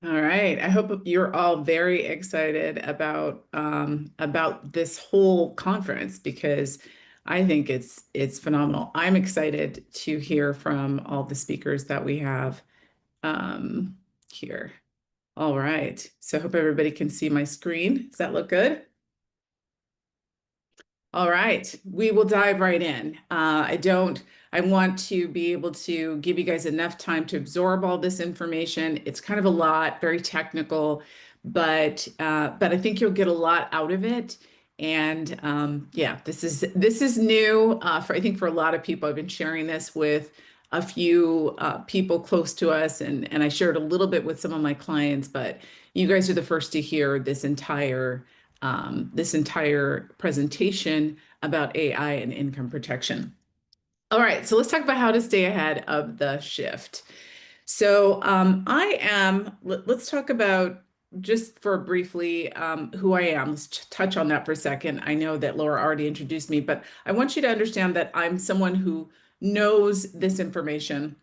All right. I hope you're all very excited about this whole conference because I think it's phenomenal. I'm excited to hear from all the speakers that we have here. All right. So I hope everybody can see my screen. Does that look good? All right, we will dive right in. I want to be able to give you guys enough time to absorb all this information. It's kind of a lot, very technical, but I think you'll get a lot out of it. And yeah, this is new for I think for a lot of people. I've been sharing this with a few people close to us, and I shared a little bit with some of my clients, but you guys are the first to hear this entire presentation about AI and income protection. All right, so let's talk about how to stay ahead of the shift. So let's talk about just for briefly who I am. Let's touch on that for a second. I know that Laura already introduced me, but I want you to understand that I'm someone who knows this information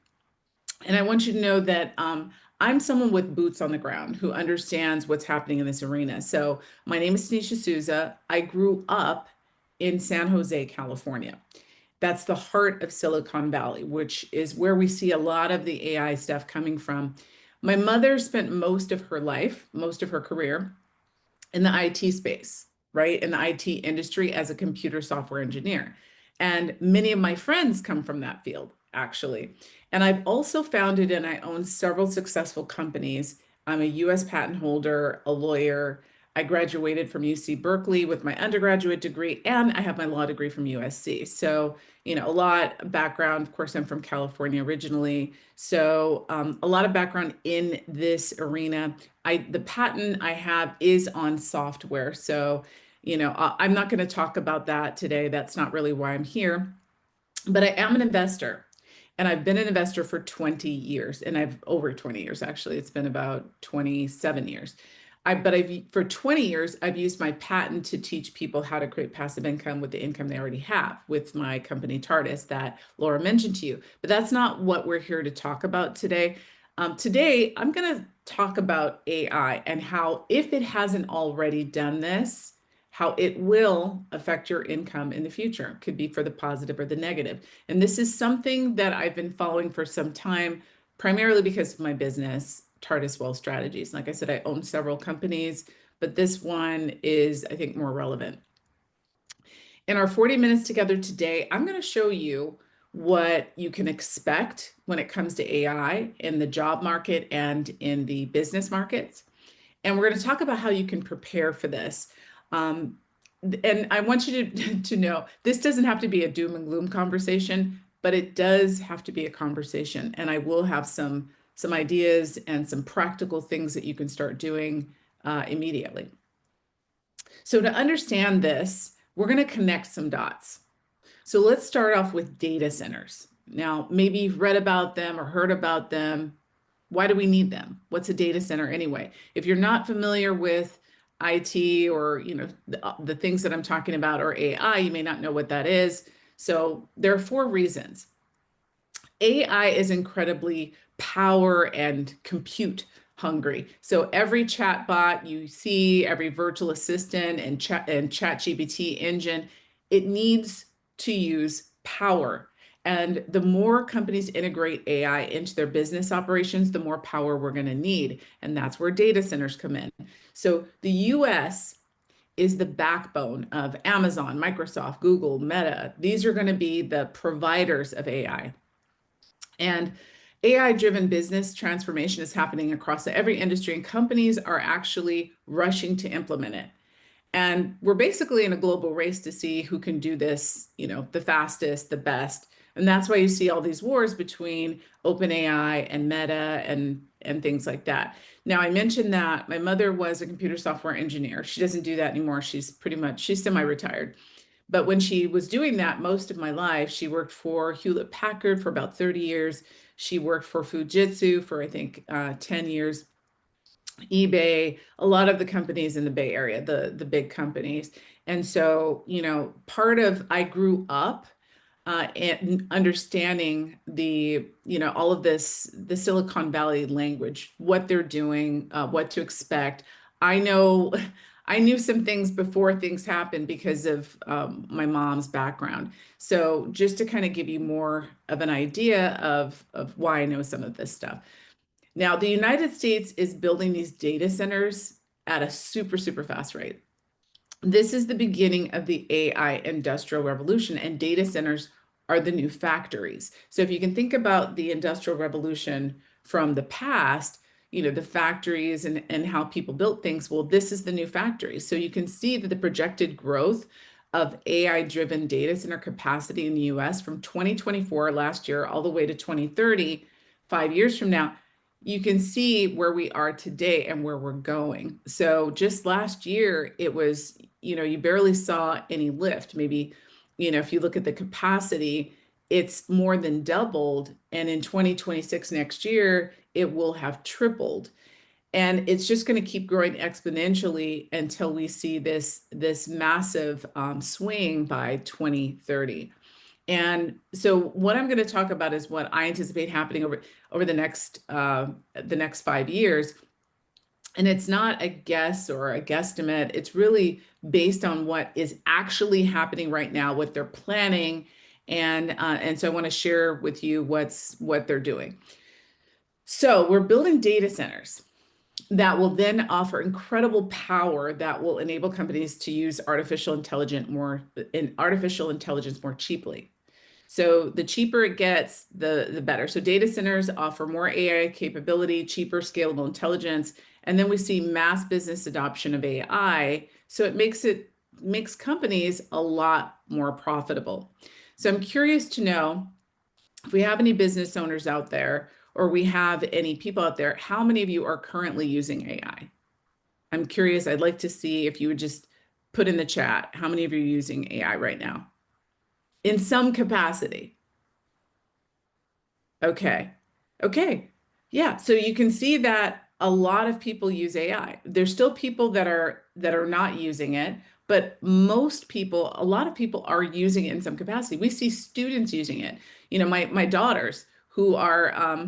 and I want you to know that I'm someone with boots on the ground who understands what's happening in this arena. So, my name is Tanisha Souza. I grew up in San Jose, California. That's the heart of Silicon Valley, which is where we see a lot of the AI stuff coming from. My mother spent most of her life, most of her career in the IT space, right? In the IT industry as a computer software engineer. And many of my friends come from that field, actually. And I've also founded and I own several successful companies. I'm a US patent holder, a lawyer. I graduated from UC Berkeley with my undergraduate degree, and I have my law degree from USC. So, a lot of background. Of course, I'm from California originally. So, a lot of background in this arena. The patent I have is on software. So, I'm not going to talk about that today. That's not really why I'm here. But I am an investor. And I've been an investor for 20 years, and I've over 20 years actually. It's been about 27 years. I've for 20 years, I've used my patent to teach people how to create passive income with the income they already have with my company Tardus that Laura mentioned to you. But that's not what we're here to talk about today. Today, I'm going to talk about AI and how, if it hasn't already done this, how it will affect your income in the future. It could be for the positive or the negative. And this is something that I've been following for some time, primarily because of my business, Tardus Wealth Strategies. Like I said, I own several companies, but this one is, I think, more relevant. In our 40 minutes together today, I'm going to show you what you can expect when it comes to AI in the job market and in the business markets. And we're going to talk about how you can prepare for this. Um, and I want you to know this doesn't have to be a doom and gloom conversation, but it does have to be a conversation. And I will have some ideas and some practical things that you can start doing immediately. So to understand this, we're going to connect some dots. So let's start off with data centers. Now, maybe you've read about them or heard about them. Why do we need them? What's a data center anyway? If you're not familiar with IT or the things that I'm talking about or AI, you may not know what that is. So there are four reasons. AI is incredibly power and compute hungry. So every chatbot you see, every virtual assistant and chat GPT engine, it needs to use power. And the more companies integrate AI into their business operations, the more power we're going to need. And that's where data centers come in. So the US is the backbone of Amazon, Microsoft, Google, Meta. These are going to be the providers of AI. And AI-driven business transformation is happening across every industry, and companies are actually rushing to implement it. And we're basically in a global race to see who can do this, the fastest, the best. And that's why you see all these wars between OpenAI and Meta and things like that. Now, I mentioned that my mother was a computer software engineer. She doesn't do that anymore. She's semi-retired. But when she was doing that most of my life, she worked for Hewlett Packard for about 30 years. She worked for Fujitsu for, I think, 10 years, eBay, a lot of the companies in the Bay Area, the big companies. And so, part of I grew up and understanding all of this, the Silicon Valley language, what they're doing, what to expect. I know I knew some things before things happened because of my mom's background. So just to kind of give you more of an idea of why I know some of this stuff. Now, the United States is building these data centers at a super, super fast rate. This is the beginning of the AI industrial revolution, and data centers are the new factories. So if you can think about the industrial revolution from the past, the factories and how people built things, well, this is the new factory. So you can see that the projected growth of AI-driven data center capacity in the US from 2024 last year all the way to 2030, 5 years from now, you can see where we are today and where we're going. So just last year, it was, you barely saw any lift. Maybe, if you look at the capacity, it's more than doubled. And in 2026, next year, it will have tripled. And it's just going to keep growing exponentially until we see this massive swing by 2030. And so what I'm going to talk about is what I anticipate happening over the next 5 years. And it's not a guess or a guesstimate. It's really based on what is actually happening right now, what they're planning, and so I want to share with you what they're doing. So we're building data centers that will then offer incredible power that will enable companies to use artificial intelligence more cheaply. So the cheaper it gets, the better. So data centers offer more AI capability, cheaper scalable intelligence, and then we see mass business adoption of AI. So it makes companies a lot more profitable. So I'm curious to know if we have any business owners out there, or we have any people out there, how many of you are currently using AI? I'm curious. I'd like to see if you would just put in the chat, how many of you are using AI right now? In some capacity. Okay. Okay. Yeah. So you can see that a lot of people use AI. There's still people that are not using it, but a lot of people are using it in some capacity. We see students using it. My daughters who are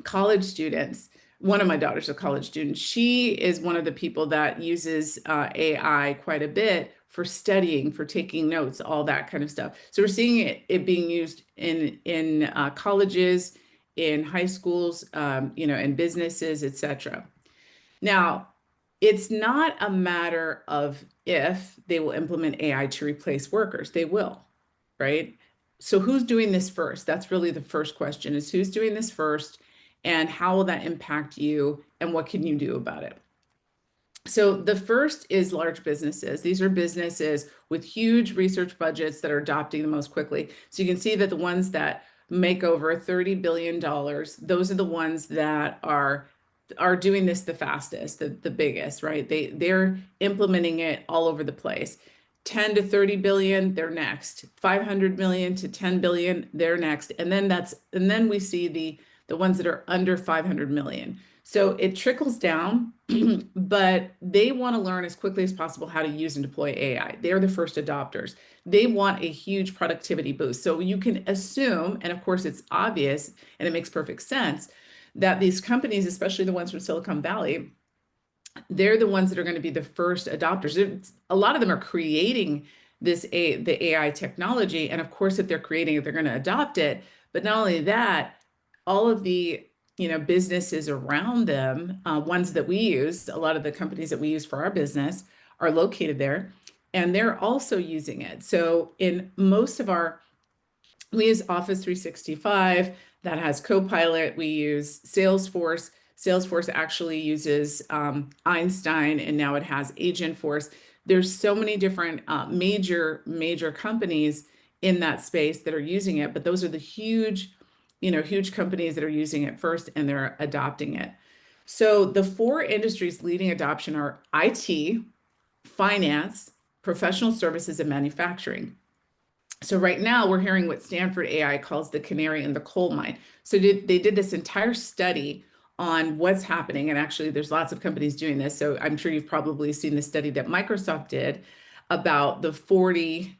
college students. One of my daughters, a college student, she is one of the people that uses AI quite a bit for studying, for taking notes, all that kind of stuff. So we're seeing it being used in colleges, in high schools, in businesses, etc. Now, it's not a matter of if they will implement AI to replace workers. They will, right? So who's doing this first? That's really the first question, is who's doing this first, and how will that impact you, and what can you do about it? So the first is large businesses. These are businesses with huge research budgets that are adopting the most quickly. So you can see that the ones that make over $30 billion, those are the ones that are doing this the fastest, the biggest, right? They're implementing it all over the place. 10 to 30 billion, they're next. 500 million to 10 billion, they're next. And then we see the ones that are under 500 million. So it trickles down, but they want to learn as quickly as possible how to use and deploy AI. They're the first adopters. They want a huge productivity boost. So you can assume, and of course it's obvious and it makes perfect sense, that these companies, especially the ones from Silicon Valley, they're the ones that are going to be the first adopters. A lot of them are creating the AI technology. And of course, if they're creating it, they're going to adopt it. But not only that, all of the businesses around them, ones that we use, a lot of the companies that we use for our business are located there, and they're also using it. So in most of we use Office 365 that has Copilot. We use Salesforce. Salesforce actually uses Einstein, and now it has Agentforce. There's so many different major companies in that space that are using it, but those are the huge companies that are using it first, and they're adopting it. So the four industries leading adoption are IT, finance, professional services, and manufacturing. So right now we're hearing what Stanford AI calls the canary in the coal mine. So they did this entire study on what's happening, and actually there's lots of companies doing this. So I'm sure you've probably seen the study that Microsoft did about the 40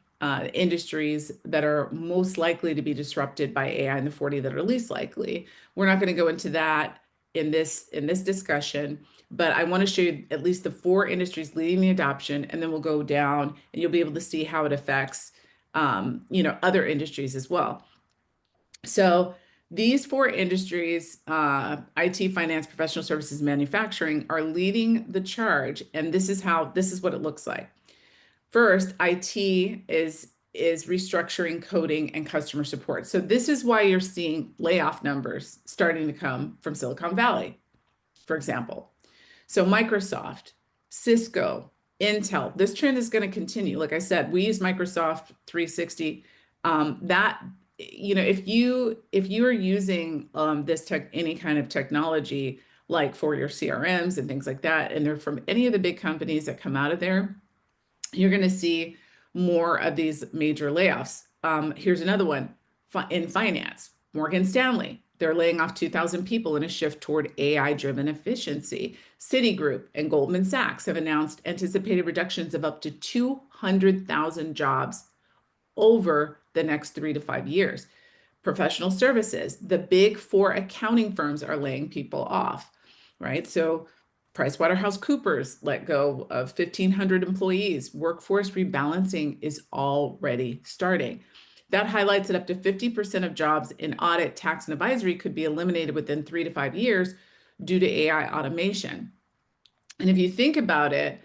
industries that are most likely to be disrupted by AI and the 40 that are least likely. We're not going to go into that in this discussion, but I want to show you at least the 4 industries leading the adoption, and then we'll go down and you'll be able to see how it affects other industries as well. So these 4 industries, IT, finance, professional services, manufacturing, are leading the charge, and this is what it looks like. First, IT is restructuring, coding, and customer support. So this is why you're seeing layoff numbers starting to come from Silicon Valley, for example. So Microsoft, Cisco, Intel, this trend is going to continue. Like I said, we use Microsoft 360. If you are using any kind of technology, like for your CRMs and things like that, and they're from any of the big companies that come out of there, you're going to see more of these major layoffs. Here's another one in finance. Morgan Stanley, they're laying off 2,000 people in a shift toward AI-driven efficiency. Citigroup and Goldman Sachs have announced anticipated reductions of up to 200,000 jobs over the next 3 to 5 years. Professional services, the big 4 accounting firms are laying people off, right? So PricewaterhouseCoopers let go of 1,500 employees. Workforce rebalancing is already starting. That highlights that up to 50% of jobs in audit, tax, and advisory could be eliminated within 3 to 5 years due to AI automation. And if you think about it,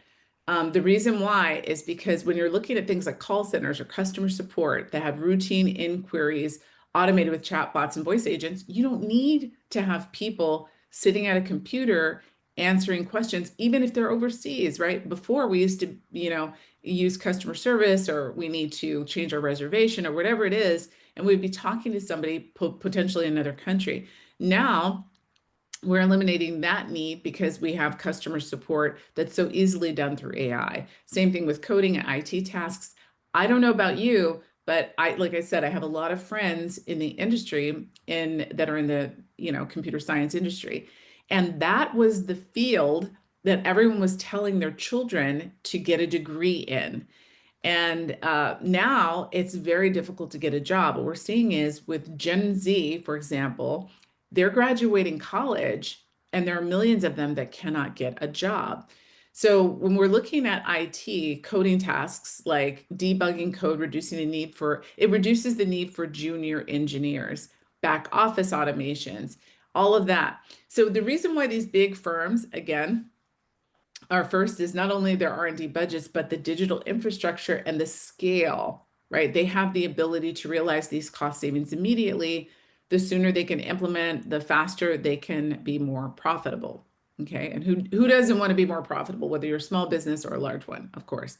the reason why is because when you're looking at things like call centers or customer support that have routine inquiries automated with chatbots and voice agents, you don't need to have people sitting at a computer answering questions, even if they're overseas, right? Before we used to, use customer service, or we need to change our reservation or whatever it is, and we'd be talking to somebody potentially in another country. Now, we're eliminating that need because we have customer support that's so easily done through AI. Same thing with coding and IT tasks. I don't know about you, but like I said, I have a lot of friends in the industry that are in the, computer science industry. And that was the field that everyone was telling their children to get a degree in. And now it's very difficult to get a job. What we're seeing is with Gen Z, for example, they're graduating college and there are millions of them that cannot get a job. So when we're looking at IT coding tasks like debugging code, it reduces the need for junior engineers, back office automations, all of that. So the reason why these big firms, again, are first is not only their R&D budgets, but the digital infrastructure and the scale, right? They have the ability to realize these cost savings immediately. The sooner they can implement, the faster they can be more profitable. Okay, and who doesn't want to be more profitable, whether you're a small business or a large one, of course.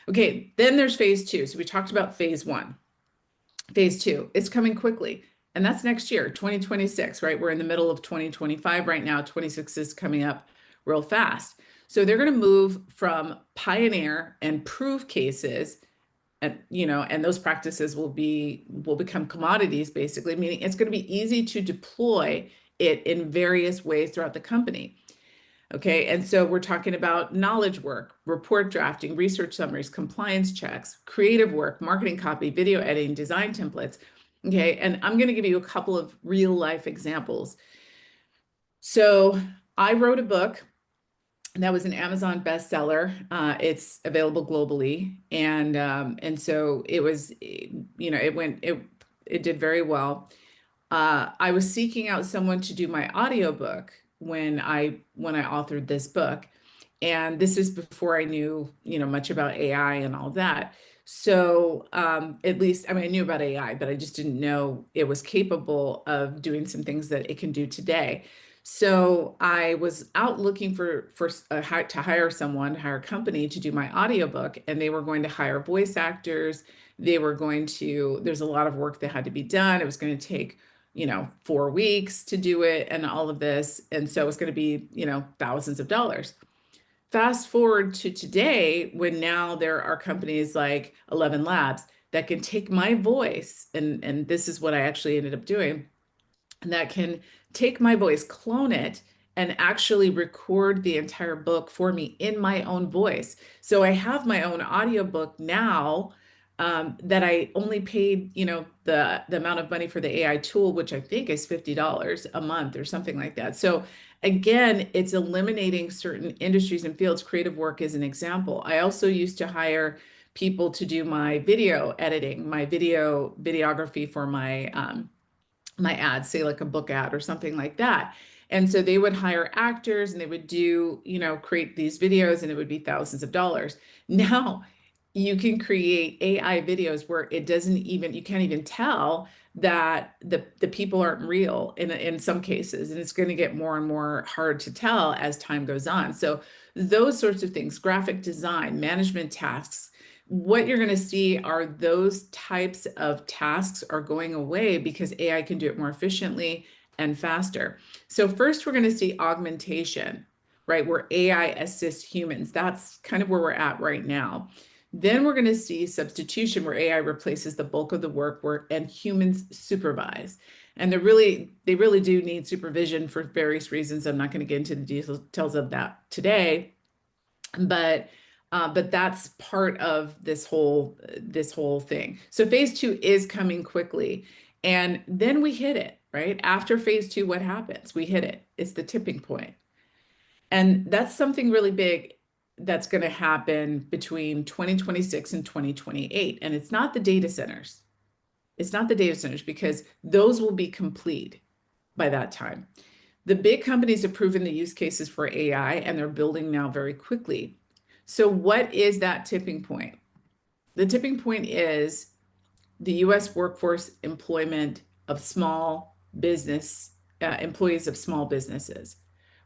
Okay, then there's phase 2. So we talked about phase 1. Phase 2, it's coming quickly. And that's next year, 2026, right? We're in the middle of 2025 right now. 26 is coming up real fast. So they're going to move from pioneer and prove cases, and those practices will become commodities, basically, meaning it's going to be easy to deploy it in various ways throughout the company. Okay, and so we're talking about knowledge work, report drafting, research summaries, compliance checks, creative work, marketing copy, video editing, design templates. Okay, and I'm going to give you a couple of real life examples. So I wrote a book that was an Amazon bestseller. It's available globally, and so it was, it did very well. I was seeking out someone to do my audiobook when I authored this book, and this is before I knew much about AI and all that. So at least, I mean, I knew about AI, but I just didn't know it was capable of doing some things that it can do today. So I was out looking to hire a company to do my audiobook, and they were going to hire voice actors. There's a lot of work that had to be done. It was going to take 4 weeks to do it and all of this. And so it's going to be, thousands of dollars. Fast forward to today, when now there are companies like 11 Labs that can take my voice, and this is what I actually ended up doing, and that can take my voice, clone it, and actually record the entire book for me in my own voice. So I have my own audiobook now that I only paid, the amount of money for the AI tool, which I think is $50 a month or something like that. So again, it's eliminating certain industries and fields. Creative work is an example. I also used to hire people to do my video editing, my videography for my ads, say like a book ad or something like that. And so they would hire actors and they would do, create these videos, and it would be thousands of dollars. Now you can create AI videos where you can't even tell that the people aren't real in some cases. And it's going to get more and more hard to tell as time goes on. So those sorts of things, graphic design, management tasks, what you're going to see are those types of tasks are going away because AI can do it more efficiently and faster. So first, we're going to see augmentation, right? Where AI assists humans. That's kind of where we're at right now. Then we're going to see substitution, where AI replaces the bulk of the work and humans supervise. And they really do need supervision for various reasons. I'm not going to get into the details of that today, but that's part of this whole thing. So phase two is coming quickly, and then we hit it, right? After phase two, what happens? We hit it. It's the tipping point, and that's something really big that's going to happen between 2026 and 2028. And it's not the data centers. It's not the data centers, because those will be complete by that time. The big companies have proven the use cases for AI, and they're building now very quickly. So what is that tipping point? The tipping point is the US workforce employment of small business, employees of small businesses,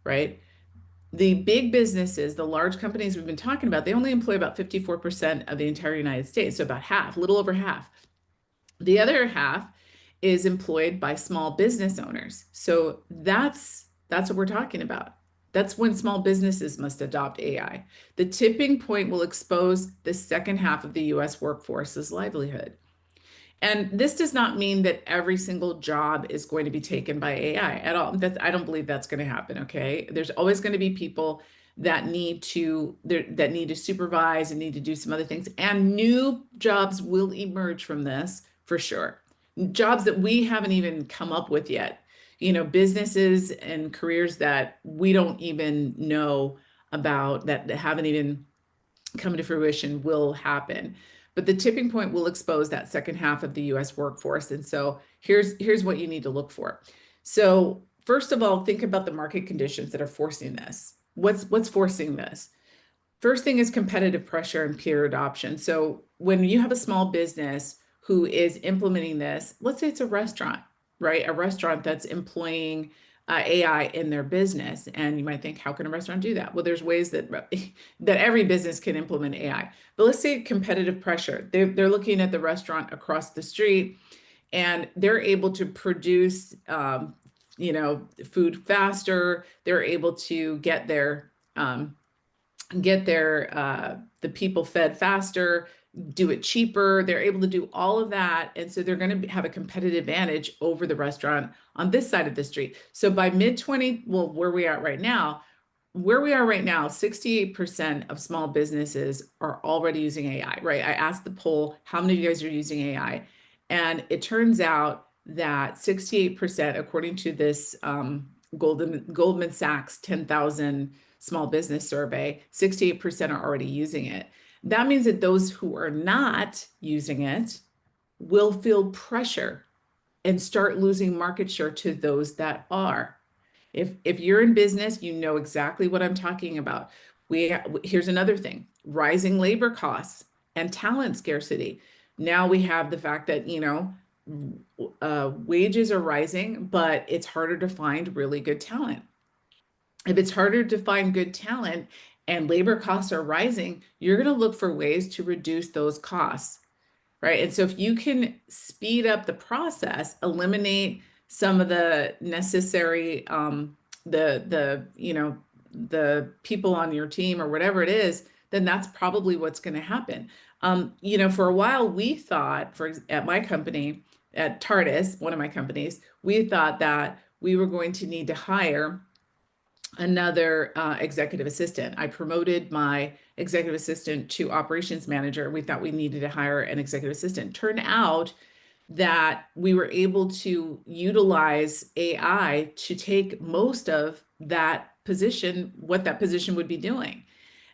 right? The big businesses, the large companies we've been talking about, they only employ about 54% of the entire United States, so about half, a little over half. The other half is employed by small business owners. So that's what we're talking about. That's when small businesses must adopt AI. The tipping point will expose the second half of the US workforce's livelihood. And this does not mean that every single job is going to be taken by AI at all. I don't believe that's going to happen, okay? There's always going to be people that need to supervise and need to do some other things. And new jobs will emerge from this for sure. Jobs that we haven't even come up with yet. Businesses and careers that we don't even know about, that haven't even come to fruition, will happen. But the tipping point will expose that second half of the US workforce. And so here's what you need to look for. So first of all, think about the market conditions that are forcing this. What's forcing this? First thing is competitive pressure and peer adoption. So when you have a small business who is implementing this, let's say it's a restaurant, right? A restaurant that's employing AI in their business. And you might think, how can a restaurant do that? Well, there's ways that every business can implement AI. But let's say competitive pressure. They're looking at the restaurant across the street, and they're able to produce food faster. They're able to get the people fed faster, do it cheaper. They're able to do all of that. And so they're going to have a competitive advantage over the restaurant on this side of the street. So by mid-20, well, where we are right now, 68% of small businesses are already using AI, right? I asked the poll, how many of you guys are using AI? And it turns out that 68%, according to this Goldman Sachs 10,000 small business survey, 68% are already using it. That means that those who are not using it will feel pressure and start losing market share to those that are. If you're in business, you know exactly what I'm talking about. Here's another thing: rising labor costs and talent scarcity. Now we have the fact that wages are rising, but it's harder to find really good talent. If it's harder to find good talent and labor costs are rising, you're going to look for ways to reduce those costs, right? And so if you can speed up the process, eliminate some of the necessary, the people on your team or whatever it is, then that's probably what's going to happen. For a while we thought, at my company, at Tardus, one of my companies, we thought that we were going to need to hire another executive assistant. I promoted my executive assistant to operations manager. We thought we needed to hire an executive assistant. Turned out that we were able to utilize AI to take most of that position, what that position would be doing.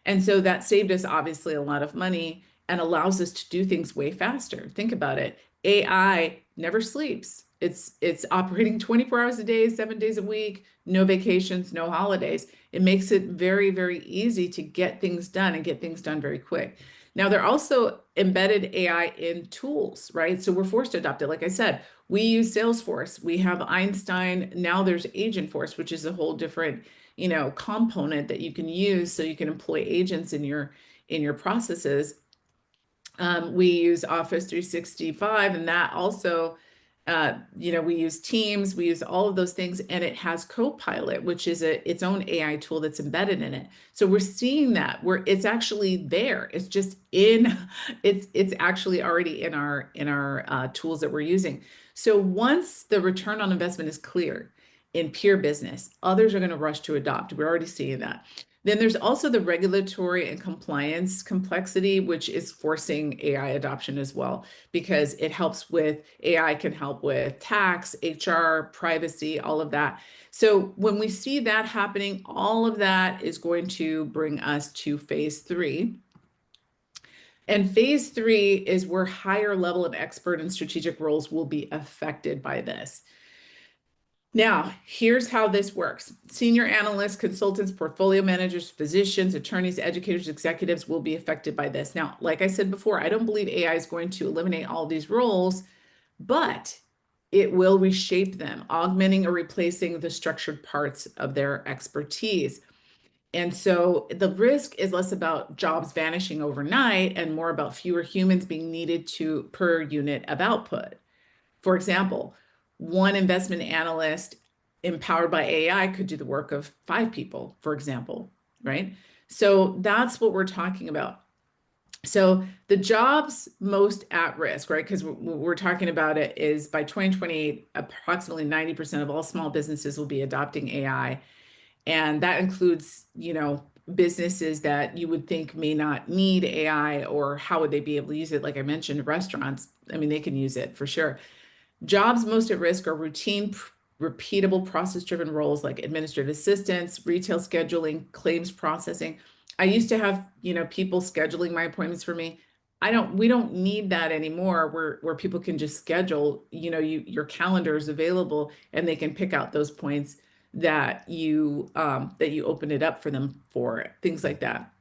And so that saved us obviously a lot of money and allows us to do things way faster. Think about it. AI never sleeps. It's operating 24 hours a day, 7 days a week, no vacations, no holidays. It makes it very, very easy to get things done and get things done very quick. Now, they're also embedded AI in tools, right? So we're forced to adopt it. Like I said, we use Salesforce, we have Einstein, now there's Agentforce, which is a whole different, component that you can use so you can employ agents in your processes. We use Office 365, and that also, we use Teams, we use all of those things, and it has Copilot, which is its own AI tool that's embedded in it. So we're seeing that where it's actually there. It's just in, it's actually already in our tools that we're using. So once the return on investment is clear in peer business, others are going to rush to adopt. We're already seeing that. Then there's also the regulatory and compliance complexity, which is forcing AI adoption as well, because it helps with AI can help with tax, HR, privacy, all of that. So when we see that happening, all of that is going to bring us to phase three. And phase three is where higher level of expert and strategic roles will be affected by this. Now, here's how this works. Senior analysts, consultants, portfolio managers, physicians, attorneys, educators, executives will be affected by this. Now, like I said before, I don't believe AI is going to eliminate all these roles, but it will reshape them, augmenting or replacing the structured parts of their expertise. And so the risk is less about jobs vanishing overnight and more about fewer humans being needed per unit of output. For example, one investment analyst empowered by AI could do the work of 5 people, for example, right? So that's what we're talking about. So the jobs most at risk, right? Because what we're talking about it is by 2028, approximately 90% of all small businesses will be adopting AI. And that includes, businesses that you would think may not need AI, or how would they be able to use it? Like I mentioned, restaurants, I mean, they can use it for sure. Jobs most at risk are routine, repeatable, process-driven roles like administrative assistants, retail scheduling, claims processing. I used to have, people scheduling my appointments for me. We don't need that anymore, where people can just schedule, your calendar is available and they can pick out those points that you open it up for them for, things like that.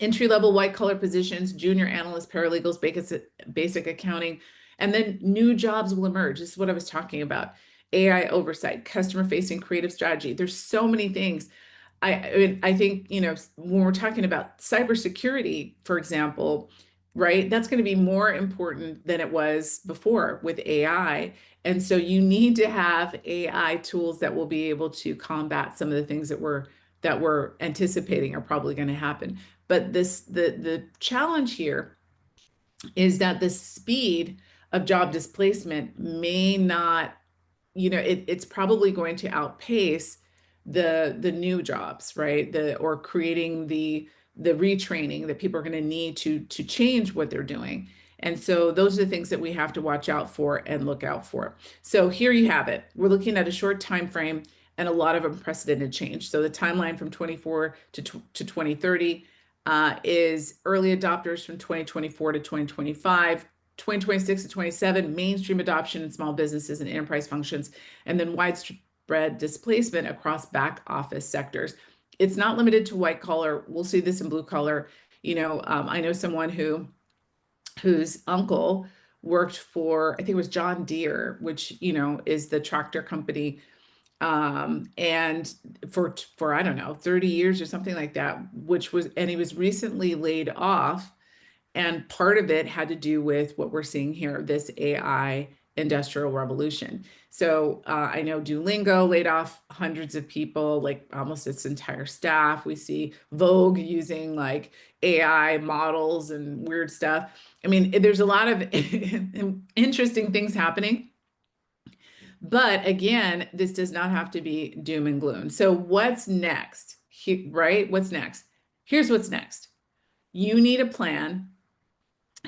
Entry-level white-collar positions, junior analysts, paralegals, basic accounting, and then new jobs will emerge. This is what I was talking about. AI oversight, customer-facing creative strategy. There's so many things. I think, when we're talking about cybersecurity, for example, right, that's going to be more important than it was before with AI. And so you need to have AI tools that will be able to combat some of the things that we're anticipating are probably going to happen. But the challenge here is that the speed of job displacement may not, it's probably going to outpace the new jobs, right? Or creating the retraining that people are going to need to change what they're doing. And so those are the things that we have to watch out for and look out for. So here you have it. We're looking at a short time frame and a lot of unprecedented change. So the timeline from 24 to 2030 is early adopters from 2024 to 2025, 2026 to 27, mainstream adoption in small businesses and enterprise functions, and then widespread displacement across back office sectors. It's not limited to white collar. We'll see this in blue collar. I know someone whose uncle worked for, I think it was John Deere, which, is the tractor company, and for I don't know, 30 years or something like that, and he was recently laid off. And part of it had to do with what we're seeing here, this AI industrial revolution. So I know Duolingo laid off hundreds of people, like almost its entire staff. We see Vogue using like AI models and weird stuff. I mean, there's a lot of interesting things happening. But again, this does not have to be doom and gloom. So what's next? Right? What's next? Here's what's next. You need a plan.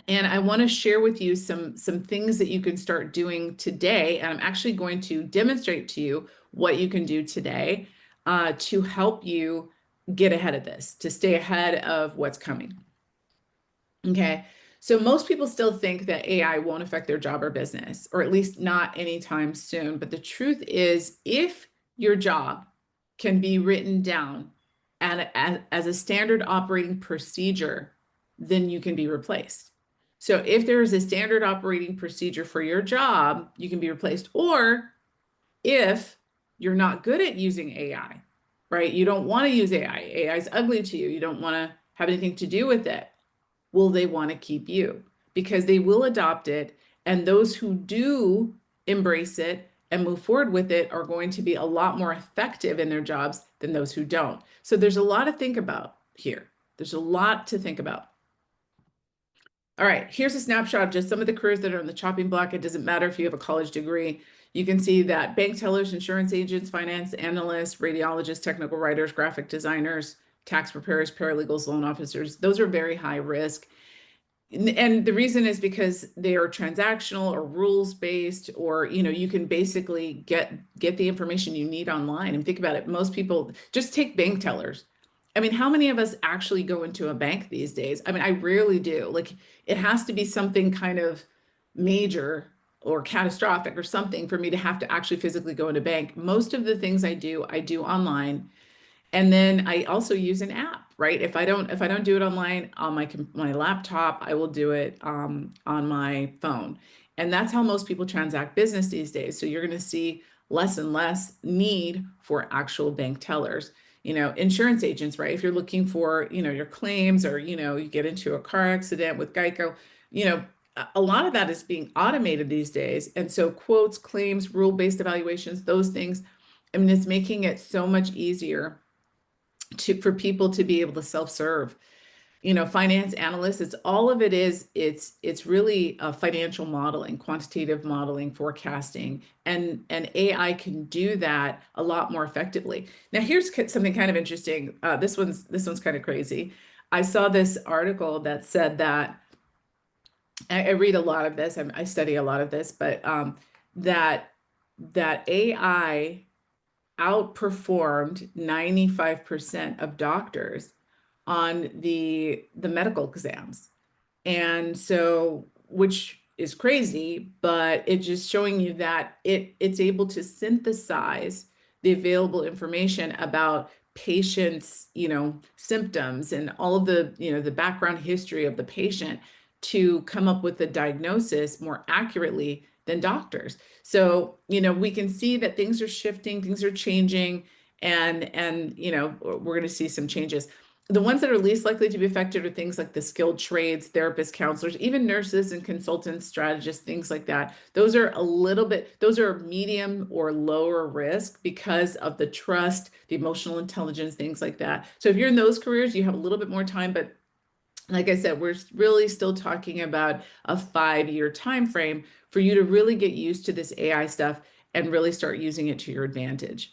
And I want to share with you some things that you can start doing today. And I'm actually going to demonstrate to you what you can do today to help you get ahead of this, to stay ahead of what's coming. Okay. So most people still think that AI won't affect their job or business, or at least not anytime soon. But the truth is, if your job can be written down and as a standard operating procedure, then you can be replaced. So if there is a standard operating procedure for your job, you can be replaced. Or if you're not good at using AI, right? You don't want to use AI. AI is ugly to you. You don't want to have anything to do with it. Will they want to keep you? Because they will adopt it. And those who do embrace it and move forward with it are going to be a lot more effective in their jobs than those who don't. So there's a lot to think about here. There's a lot to think about. All right, here's a snapshot of just some of the careers that are on the chopping block. It doesn't matter if you have a college degree. You can see that bank tellers, insurance agents, finance analysts, radiologists, technical writers, graphic designers, tax preparers, paralegals, loan officers, those are very high risk. And the reason is because they are transactional or rules based, or you can basically get the information you need online. And think about it, most people just take bank tellers. I mean, how many of us actually go into a bank these days? I mean, I rarely do. Like, it has to be something kind of major or catastrophic or something for me to have to actually physically go into bank. Most of the things I do online. And then I also use an app, right? If I don't do it online on my laptop, I will do it on my phone. And that's how most people transact business these days. So you're going to see less and less need for actual bank tellers. Insurance agents, right? If you're looking for, your claims, or, you get into a car accident with Geico, a lot of that is being automated these days. And so quotes, claims, rule-based evaluations, those things, I mean, it's making it so much easier for people to be able to self-serve. Finance analysts, it's all of it is it's really financial modeling, quantitative modeling, forecasting, and AI can do that a lot more effectively. Now here's something kind of interesting. This one's kind of crazy. I saw this article that said that I read a lot of this, I study a lot of this, but that AI outperformed 95% of doctors on the medical exams. And so, which is crazy, but it's just showing you that it's able to synthesize the available information about patients, symptoms and all of the background history of the patient to come up with a diagnosis more accurately than doctors. So, we can see that things are shifting, things are changing, and we're going to see some changes. The ones that are least likely to be affected are things like the skilled trades, therapists, counselors, even nurses and consultants, strategists, things like that. Those are medium or lower risk because of the trust, the emotional intelligence, things like that. So if you're in those careers, you have a little bit more time, but like I said, we're really still talking about a 5-year time frame for you to really get used to this AI stuff and really start using it to your advantage.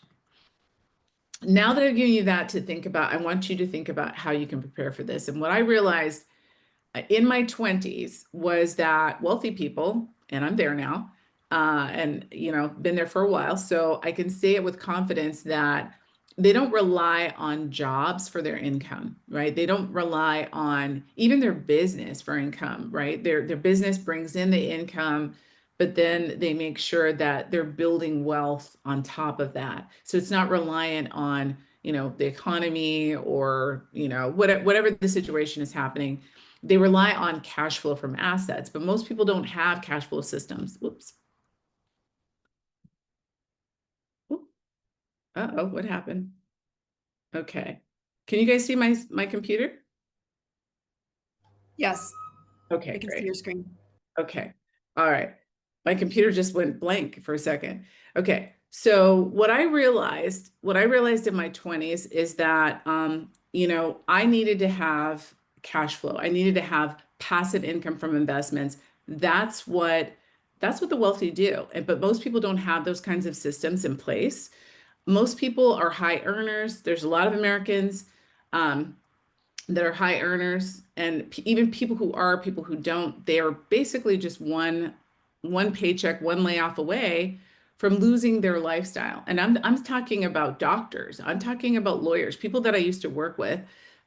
Now that I've given you that to think about, I want you to think about how you can prepare for this. And what I realized in my 20s was that wealthy people, and I'm there now, and been there for a while, so I can say it with confidence that they don't rely on jobs for their income, right? They don't rely on even their business for income, right? Their business brings in the income, but then they make sure that they're building wealth on top of that. So it's not reliant on, the economy or, whatever the situation is happening. They rely on cash flow from assets, but most people don't have cash flow systems. Whoops. Oop. Uh-oh, what happened? Okay. Can you guys see my computer? Yes, I Okay, can see great. your screen. Okay. All right. My computer just went blank for a second. Okay. So what I realized in my 20s is that I needed to have cash flow. I needed to have passive income from investments. That's what That's what the wealthy do. But most people don't have those kinds of systems in place. Most people are high earners. There's a lot of Americans um, that are high earners, and even people who don't, they are basically just one paycheck, one layoff away from losing their lifestyle. And I'm talking about doctors. I'm talking about lawyers, people that I used to work with.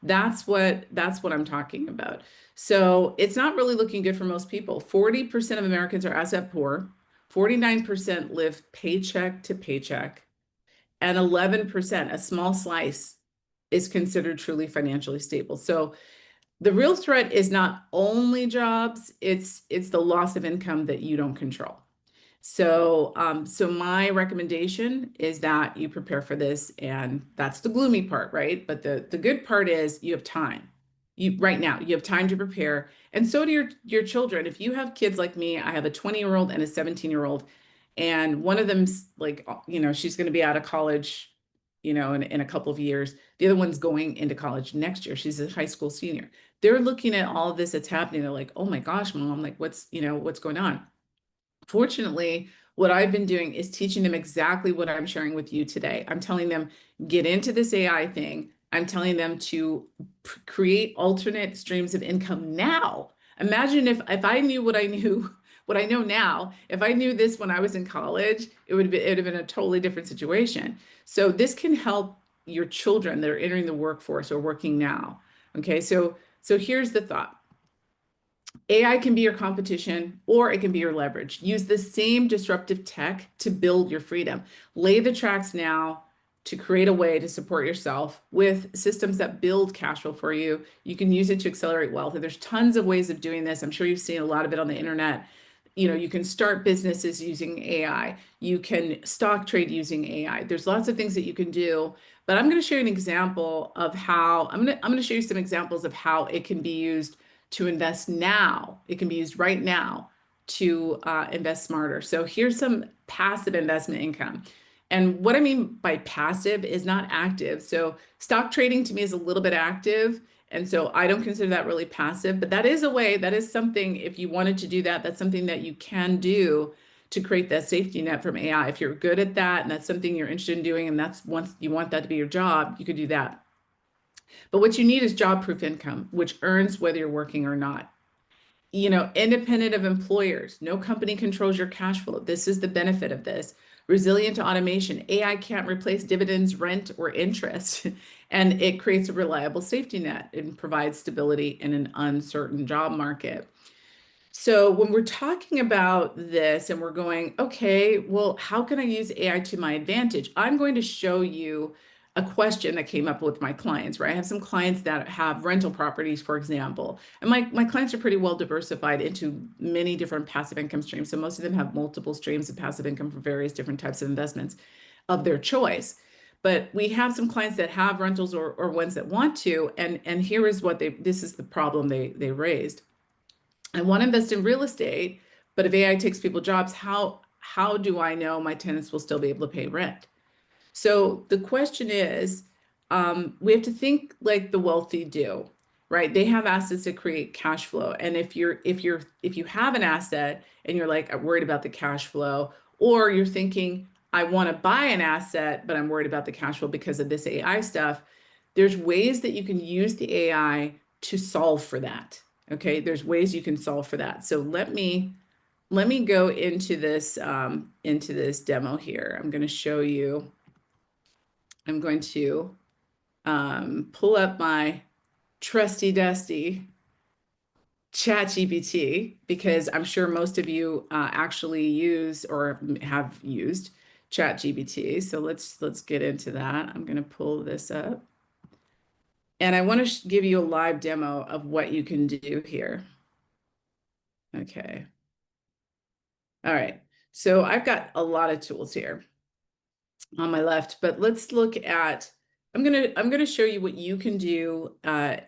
That's what I'm talking about. So it's not really looking good for most people. 40% of Americans are asset poor. 49% live paycheck to paycheck, and 11%, a small slice, is considered truly financially stable. So the real threat is not only jobs, it's the loss of income that you don't control. So my recommendation is that you prepare for this, and that's the gloomy part, right? But the good part is you have time. You right now, you have time to prepare, and so do your children. If you have kids like me, I have a 20-year-old and a 17-year-old, and one of them's like, she's going to be out of college, in a couple of years. The other one's going into college next year. She's a high school senior. They're looking at all of this that's happening. They're like, oh my gosh, mom, like what's going on? Fortunately, what I've been doing is teaching them exactly what I'm sharing with you today. I'm telling them, get into this AI thing. I'm telling them to create alternate streams of income now. Imagine if I knew what I knew, what I know now, if I knew this when I was in college, it would have been a totally different situation. So this can help your children that are entering the workforce or working now. Okay, so here's the thought. AI can be your competition or it can be your leverage. Use the same disruptive tech to build your freedom. Lay the tracks now to create a way to support yourself with systems that build cash flow for you. You can use it to accelerate wealth. And there's tons of ways of doing this. I'm sure you've seen a lot of it on the internet. You can start businesses using AI. You can stock trade using AI. There's lots of things that you can do. But I'm going to show you an example of how I'm going to show you some examples of how it can be used to invest now. It can be used right now to invest smarter. So here's some passive investment income. And what I mean by passive is not active. So stock trading to me is a little bit active. And so I don't consider that really passive, but that is a way, that is something, if you wanted to do that, that's something that you can do to create that safety net from AI. If you're good at that and that's something you're interested in doing, and that's once you want that to be your job, you could do that. But what you need is job-proof income, which earns whether you're working or not. Independent of employers, no company controls your cash flow. This is the benefit of this. Resilient to automation. AI can't replace dividends, rent, or interest, and it creates a reliable safety net and provides stability in an uncertain job market. So when we're talking about this and we're going, okay, well, how can I use AI to my advantage? I'm going to show you a question that came up with my clients, right? I have some clients that have rental properties, for example, and my clients are pretty well diversified into many different passive income streams. So most of them have multiple streams of passive income from various different types of investments of their choice. But we have some clients that have rentals or ones that want to, and here is this is the problem they raised. I want to invest in real estate, but if AI takes people jobs, how do I know my tenants will still be able to pay rent? So the question is, we have to think like the wealthy do, right? They have assets that create cash flow. And if you have an asset and you're like worried about the cash flow, or you're thinking, I want to buy an asset, but I'm worried about the cash flow because of this AI stuff, there's ways that you can use the AI to solve for that. Okay, there's ways you can solve for that. So let me go into this demo here. I'm going to show you. I'm going to pull up my trusty dusty ChatGPT because I'm sure most of you actually use or have used ChatGPT. So let's get into that. I'm going to pull this up, and I want to give you a live demo of what you can do here. Okay. All right. So I've got a lot of tools here on my left, but let's look at, I'm gonna show you what you can do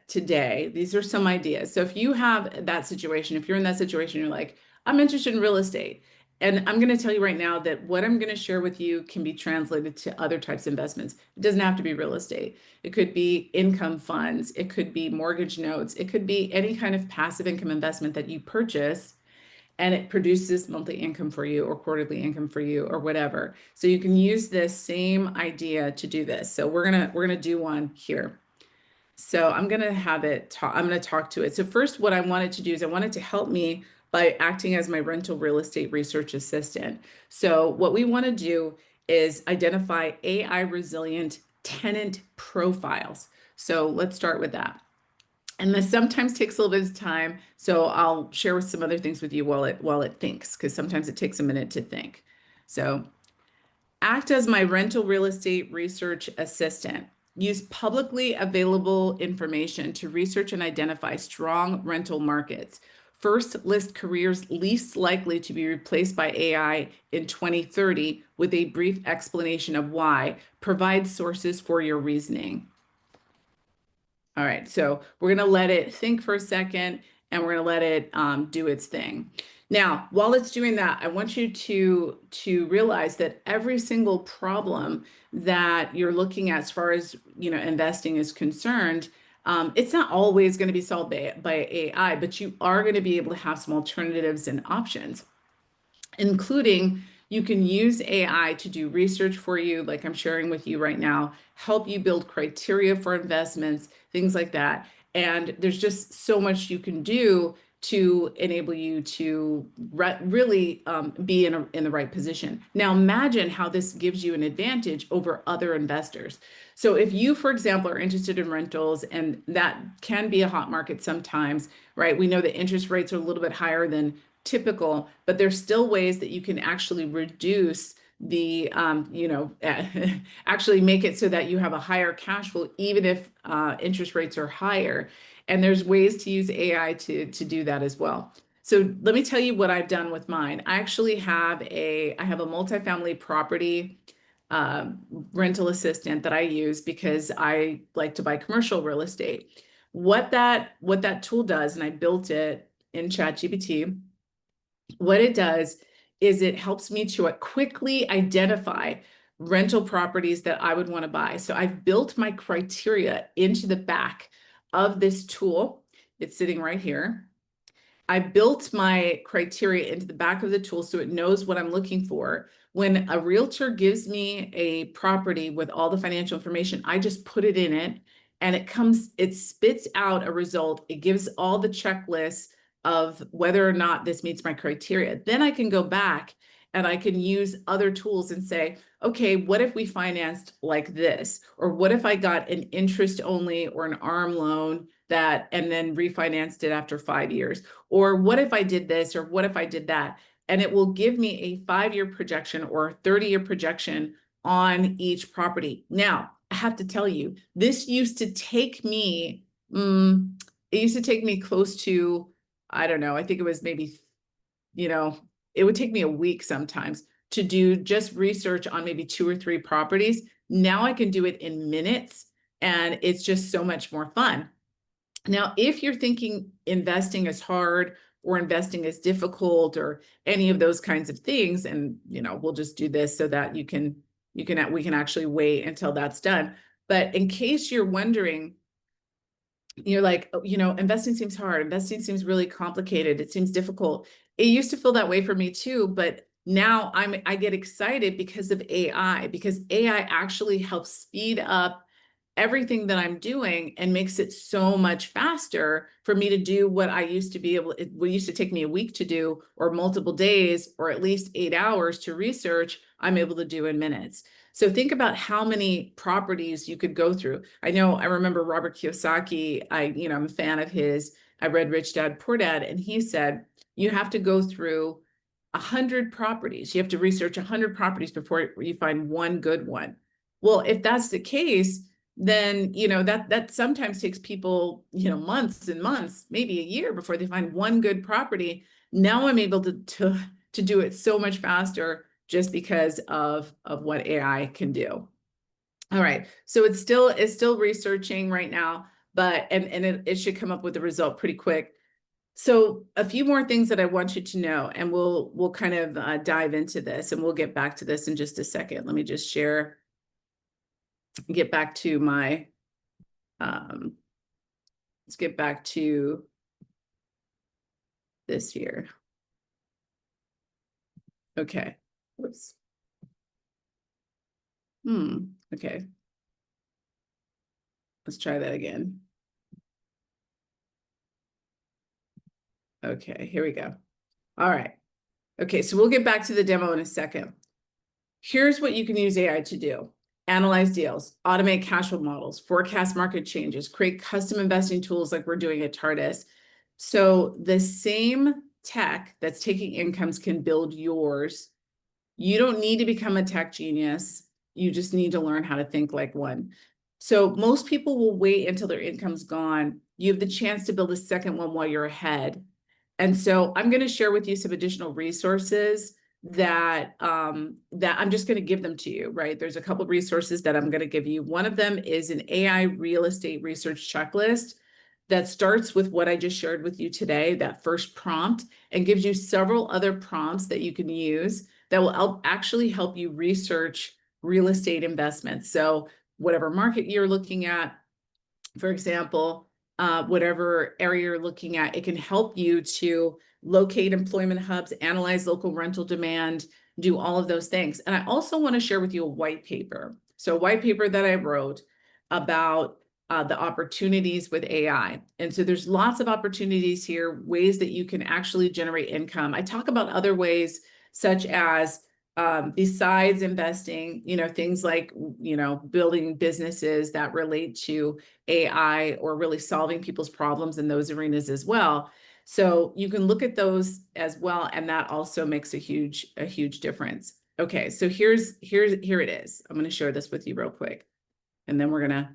today. These are some ideas. So if you have that situation, if you're in that situation, you're like, I'm interested in real estate. And I'm going to tell you right now that what I'm going to share with you can be translated to other types of investments. It doesn't have to be real estate. It could be income funds. It could be mortgage notes. It could be any kind of passive income investment that you purchase and it produces monthly income for you or quarterly income for you or whatever. So you can use this same idea to do this. So we're gonna do one here. So I'm going to have it talk, I'm going to talk to it. So first, what I wanted to do is I wanted to help me by acting as my rental real estate research assistant. So what we want to do is identify AI resilient tenant profiles. So let's start with that. And this sometimes takes a little bit of time. So I'll share some other things with you while it thinks, because sometimes it takes a minute to think. So act as my rental real estate research assistant. Use publicly available information to research and identify strong rental markets. First, list careers least likely to be replaced by AI in 2030 with a brief explanation of why. Provide sources for your reasoning. All right, so we're going to let it think for a second and we're going to let it do its thing. Now, while it's doing that, I want you to realize that every single problem that you're looking at as far as investing is concerned, it's not always going to be solved by AI, but you are going to be able to have some alternatives and options, including you can use AI to do research for you, like I'm sharing with you right now, help you build criteria for investments, things like that. And there's just so much you can do to enable you to really be in the right position. Now, imagine how this gives you an advantage over other investors. So if you, for example, are interested in rentals, and that can be a hot market sometimes, right? We know that interest rates are a little bit higher than typical, but there's still ways that you can actually reduce the, actually make it so that you have a higher cash flow, even if interest rates are higher. And there's ways to use AI to do that as well. So let me tell you what I've done with mine. I actually have I have a multifamily property rental assistant that I use because I like to buy commercial real estate. What that tool does, and I built it in ChatGPT, what it does is it helps me to quickly identify rental properties that I would want to buy. So I've built my criteria into the back of this tool. It's sitting right here. I built my criteria into the back of the tool so it knows what I'm looking for. When a realtor gives me a property with all the financial information, I just put it in it and it spits out a result. It gives all the checklists of whether or not this meets my criteria. Then I can go back and I can use other tools and say, okay, what if we financed like this? Or what if I got an interest only or an ARM loan and then refinanced it after 5 years? Or what if I did this? Or what if I did that? And it will give me a 5-year projection or a 30-year projection on each property. Now, I have to tell you, this used to take me, it used to take me close to, I don't know, I think it was maybe, it would take me a week sometimes to do just research on maybe 2 or 3 properties. Now I can do it in minutes and it's just so much more fun. Now, if you're thinking investing is hard or investing is difficult or any of those kinds of things, and we'll just do this so that we can actually wait until that's done. But in case you're wondering, you're like, investing seems hard, investing seems really complicated, it seems difficult. It used to feel that way for me too, but now I get excited because of AI, because AI actually helps speed up everything that I'm doing and makes it so much faster for me to do what I used to be able, it used to take me a week to do, or multiple days, or at least 8 hours to research, I'm able to do in minutes. So think about how many properties you could go through. I remember Robert Kiyosaki, I'm a fan of his. I read Rich Dad, Poor Dad, and he said, you have to go through 100 properties. You have to research 100 properties before you find one good one. Well, if that's the case, then that sometimes takes people months and months, maybe a year, before they find one good property. Now I'm able to do it so much faster just because of what AI can do. All right, so it's still researching right now, but it should come up with a result pretty quick. So a few more things that I want you to know, and we'll kind of dive into this, and we'll get back to this in just a second. Let me just get back to my, let's get back to this here. Okay. Whoops. Okay. Let's try that again. Okay, here we go. All right. Okay, so we'll get back to the demo in a second. Here's what you can use AI to do. Analyze deals, automate cash flow models, forecast market changes, create custom investing tools like we're doing at Tardus. So the same tech that's taking incomes can build yours. You don't need to become a tech genius. You just need to learn how to think like one. So most people will wait until their income's gone. You have the chance to build a second one while you're ahead. And so I'm going to share with you some additional resources that that I'm just going to give them to you, right? There's a couple of resources that I'm going to give you. One of them is an AI real estate research checklist that starts with what I just shared with you today, that first prompt, and gives you several other prompts that you can use that will actually help you research real estate investments. So whatever market you're looking at, for example, whatever area you're looking at, it can help you to locate employment hubs, analyze local rental demand, do all of those things. And I also want to share with you a white paper. So a white paper that I wrote about the opportunities with AI. And so there's lots of opportunities here, ways that you can actually generate income. I talk about other ways such as besides investing, things like, building businesses that relate to AI or really solving people's problems in those arenas as well. So you can look at those as well, and that also makes a huge difference. Okay, so here it is. I'm going to share this with you real quick, and then we're gonna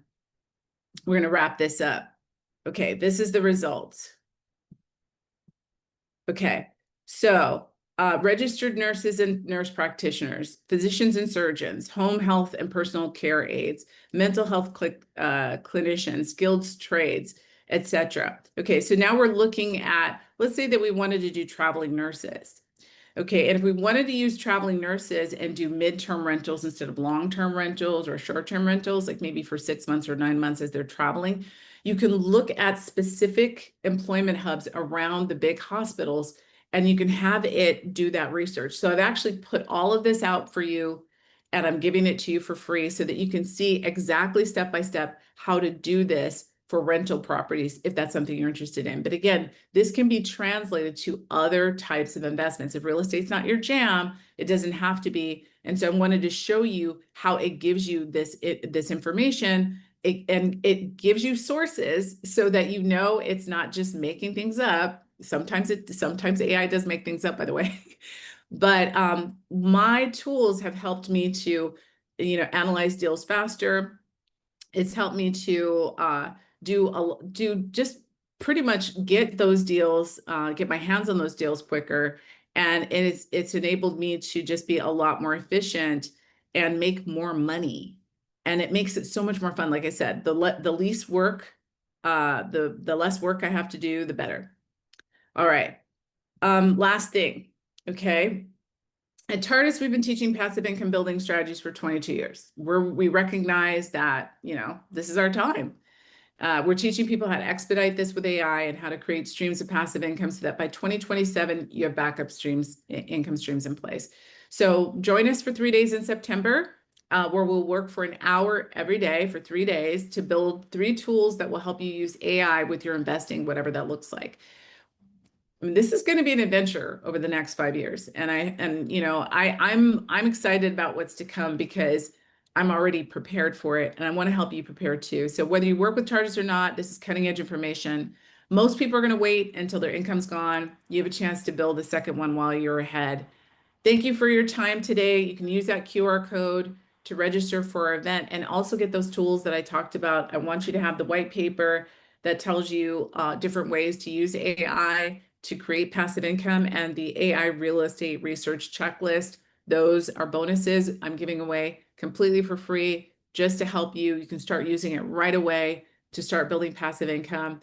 wrap this up. Okay, this is the results. Okay, so registered nurses and nurse practitioners, physicians and surgeons, home health and personal care aides, mental health clinicians, skilled trades, etc. Okay, so now we're looking at, let's say that we wanted to do traveling nurses. Okay, and if we wanted to use traveling nurses and do midterm rentals instead of long-term rentals or short-term rentals, like maybe for 6 months or 9 months as they're traveling, you can look at specific employment hubs around the big hospitals and you can have it do that research. So I've actually put all of this out for you and I'm giving it to you for free so that you can see exactly step by step how to do this for rental properties if that's something you're interested in. But again, this can be translated to other types of investments. If real estate's not your jam, it doesn't have to be. And so I wanted to show you how it gives you this information and it gives you sources so that you know it's not just making things up. Sometimes AI does make things up, by the way. But my tools have helped me to, analyze deals faster. It's helped me to do just pretty much get those deals, get my hands on those deals quicker. And it's enabled me to just be a lot more efficient and make more money. And it makes it so much more fun. Like I said, the least work, the less work I have to do, the better. All right. Last thing. Okay. At Tardus, we've been teaching passive income building strategies for 22 years. We recognize that, this is our time. We're teaching people how to expedite this with AI and how to create streams of passive income so that by 2027, you have backup income streams in place. So join us for 3 days in September, where we'll work for an hour every day for 3 days to build 3 tools that will help you use AI with your investing, whatever that looks like. I mean, this is going to be an adventure over the next 5 years. And I'm excited about what's to come because I'm already prepared for it and I want to help you prepare too. So whether you work with Tardus or not, this is cutting edge information. Most people are going to wait until their income's gone. You have a chance to build a second one while you're ahead. Thank you for your time today. You can use that QR code to register for our event and also get those tools that I talked about. I want you to have the white paper that tells you different ways to use AI to create passive income and the AI real estate research checklist. Those are bonuses I'm giving away completely for free just to help you. You can start using it right away to start building passive income.